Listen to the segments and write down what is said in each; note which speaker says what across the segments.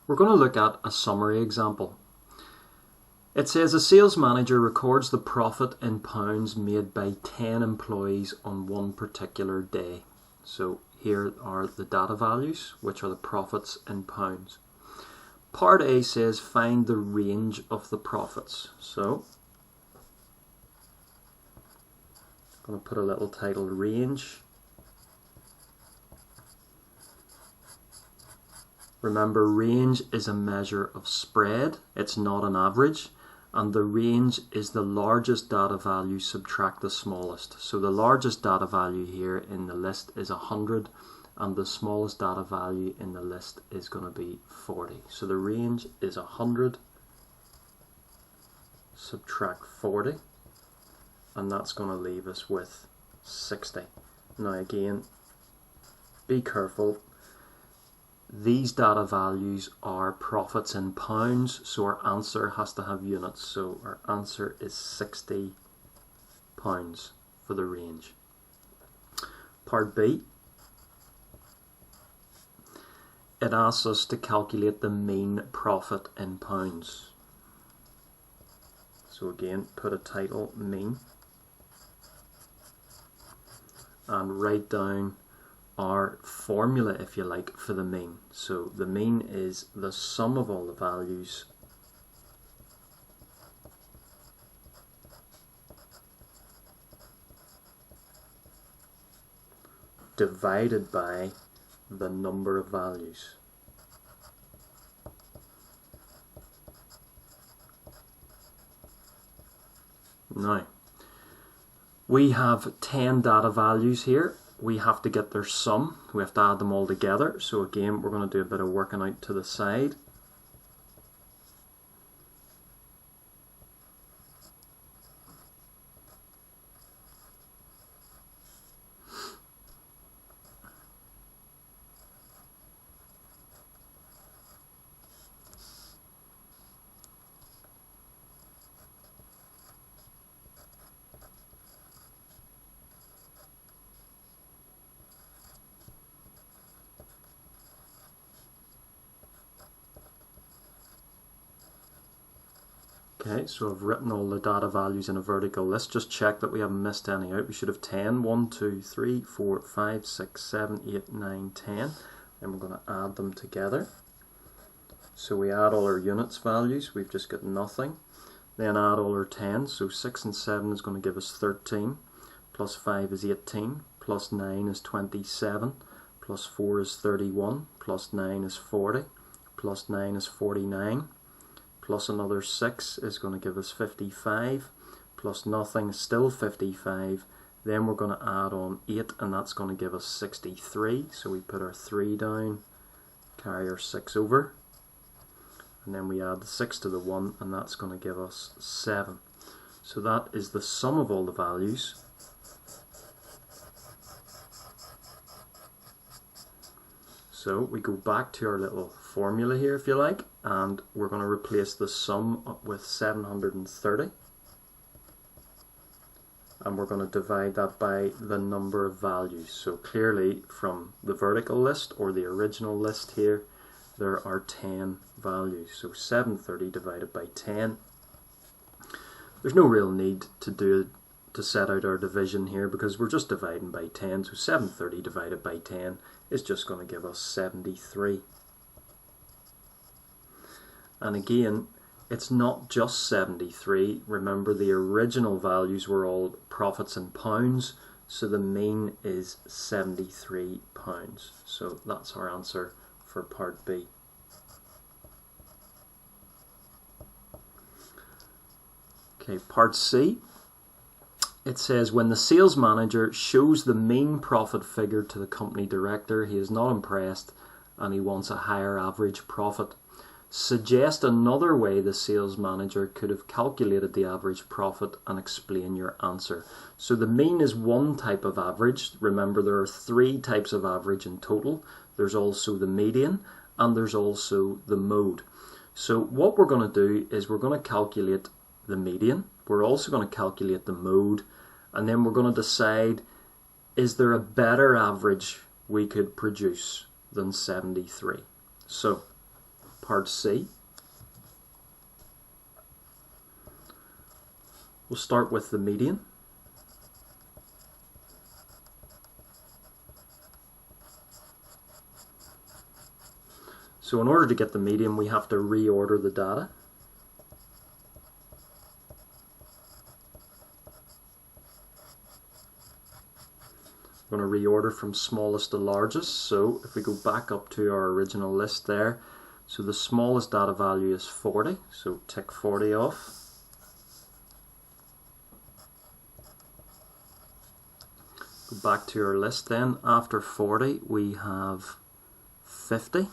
Speaker 1: We're going to look at a summary example. It says a sales manager records the profit in pounds made by 10 employees on one particular day. So here are the data values, which are the profits in pounds. Part A says find the range of the profits. So I'm going to put a little title, range. Remember, range is a measure of spread, it's not an average, and the range is the largest data value subtract the smallest. So the largest data value here in the list is 100, and the smallest data value in the list is going to be 40. So the range is 100 subtract 40, and that's going to leave us with 60. Now again, be careful. These data values are profits in pounds, so our answer has to have units. So our answer is 60 pounds for the range. Part B, it asks us to calculate the mean profit in pounds. So again, put a title, mean, and write down our formula, if you like, for the mean. So the mean is the sum of all the values divided by the number of values. Now, we have 10 data values here. We have to get their sum. We have to add them all together. So again, we're going to do a bit of working out to the side. Okay, so I've written all the data values in a vertical list. Just check that we haven't missed any out. We should have 10. 1, 2, 3, 4, 5, 6, 7, 8, 9, 10. And we're going to add them together. So we add all our units values. We've just got nothing. Then add all our 10. So 6 and 7 is going to give us 13. Plus 5 is 18. Plus 9 is 27. Plus 4 is 31. Plus 9 is 40. Plus 9 is 49. Plus another 6 is going to give us 55, plus nothing is still 55. Then we're going to add on 8, and that's going to give us 63. So we put our 3 down, carry our 6 over, and then we add the 6 to the 1, and that's going to give us 7. So that is the sum of all the values. So we go back to our little formula here, if you like, and we're going to replace the sum with 730, and we're going to divide that by the number of values. So clearly from the vertical list or the original list here, there are 10 values. So 730 divided by 10. There's no real need to set out our division here because we're just dividing by 10. So 730 divided by 10 is just going to give us 73. And again, it's not just 73. Remember, the original values were all profits in pounds, so the mean is 73 pounds. So that's our answer for part B. Okay, part C. It says when the sales manager shows the mean profit figure to the company director, he is not impressed and he wants a higher average profit. Suggest another way the sales manager could have calculated the average profit and explain your answer. So the mean is one type of average. Remember, there are 3 types of average in total. There's also the median and there's also the mode. So what we're going to do is we're going to calculate the median. We're also going to calculate the mode, and then we're going to decide, is there a better average we could produce than 73? So part C. We'll start with the median. So in order to get the median, we have to reorder the data. I'm going to reorder from smallest to largest. So if we go back up to our original list there, so the smallest data value is 40, so tick 40 off. Go back to our list then. After 40 we have 50.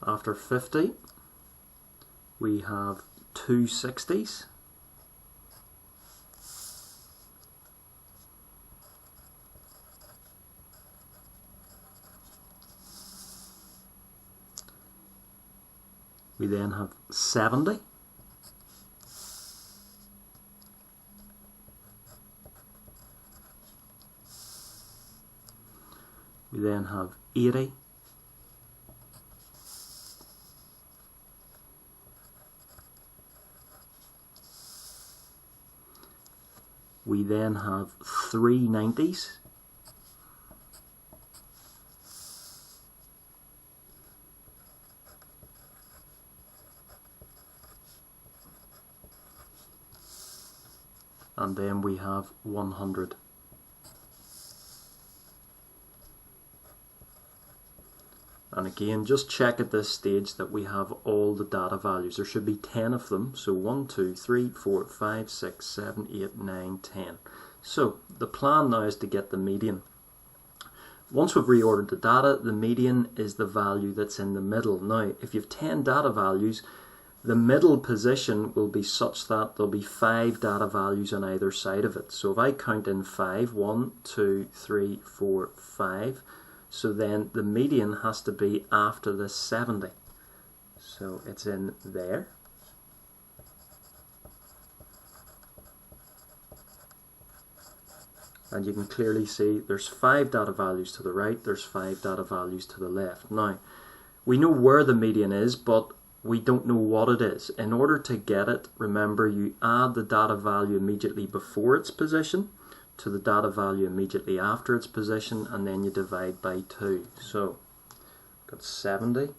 Speaker 1: After 50 we have two 60s. We then have 70. We then have 80. We then have three 90s. And then we have 100. And again, just check at this stage that we have all the data values. There should be 10 of them. So 1, 2, 3, 4, 5, 6, 7, 8, 9, 10. So the plan now is to get the median. Once we've reordered the data, the median is the value that's in the middle. Now, if you have 10 data values, the middle position will be such that there'll be 5 data values on either side of it. So if I count in 5, 1, 2, 3, 4, 5, so then the median has to be after this 70. So it's in there. And you can clearly see there's 5 data values to the right, there's 5 data values to the left. Now, we know where the median is, but we don't know what it is. In order to get it, remember you add the data value immediately before its position to the data value immediately after its position, and then you divide by 2. So, got 70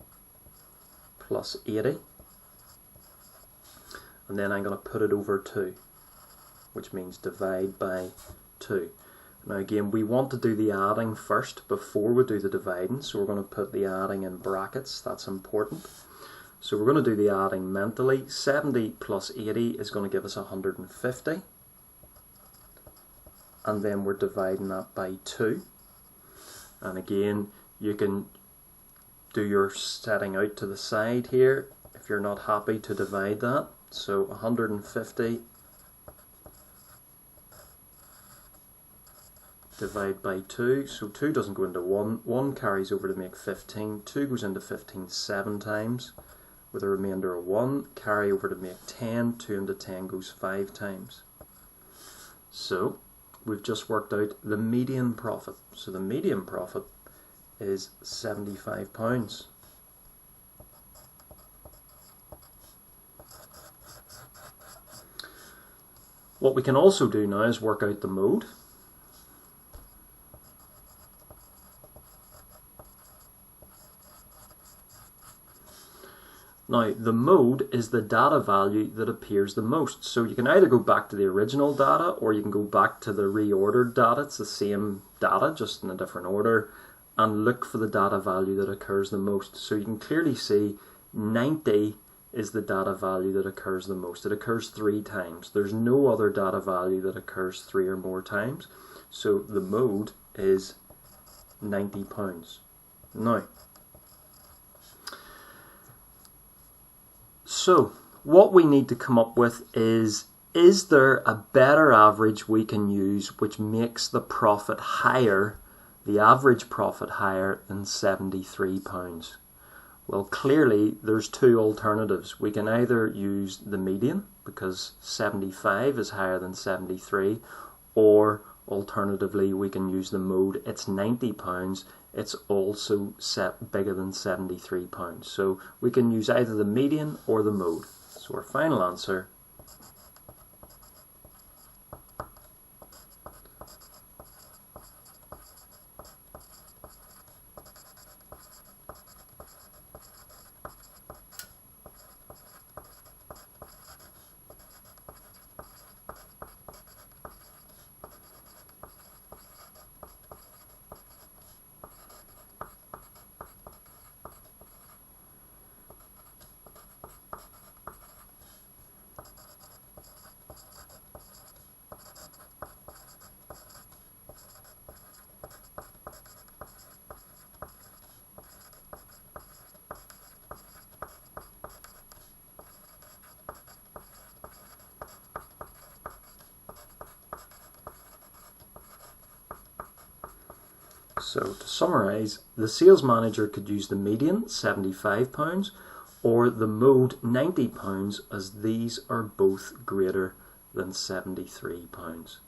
Speaker 1: plus 80, and then I'm going to put it over 2, which means divide by 2. Now again, we want to do the adding first before we do the dividing, so we're going to put the adding in brackets. That's important. So we're going to do the adding mentally. 70 plus 80 is going to give us 150. And then we're dividing that by 2. And again, you can do your setting out to the side here if you're not happy to divide that. So 150 divide by 2. So 2 doesn't go into 1. 1 carries over to make 15. 2 goes into 15 7 times with a remainder of 1. Carry over to make 10. 2 into 10 goes 5 times. So we've just worked out the median profit. So the median profit is £75. What we can also do now is work out the mode. Now, the mode is the data value that appears the most. So you can either go back to the original data or you can go back to the reordered data. It's the same data, just in a different order, and look for the data value that occurs the most. So you can clearly see 90 is the data value that occurs the most. It occurs 3 times. There's no other data value that occurs 3 or more times. So the mode is £90. Now, so what we need to come up with is there a better average we can use which makes the profit higher, the average profit higher than £73? Well, clearly there's 2 alternatives. We can either use the median, because 75 is higher than 73, or Alternatively, we can use the mode, it's £90, it's also set bigger than £73. So we can use either the median or the mode. So our final answer So to summarise, the sales manager could use the median, £75, or the mode, £90, as these are both greater than £73.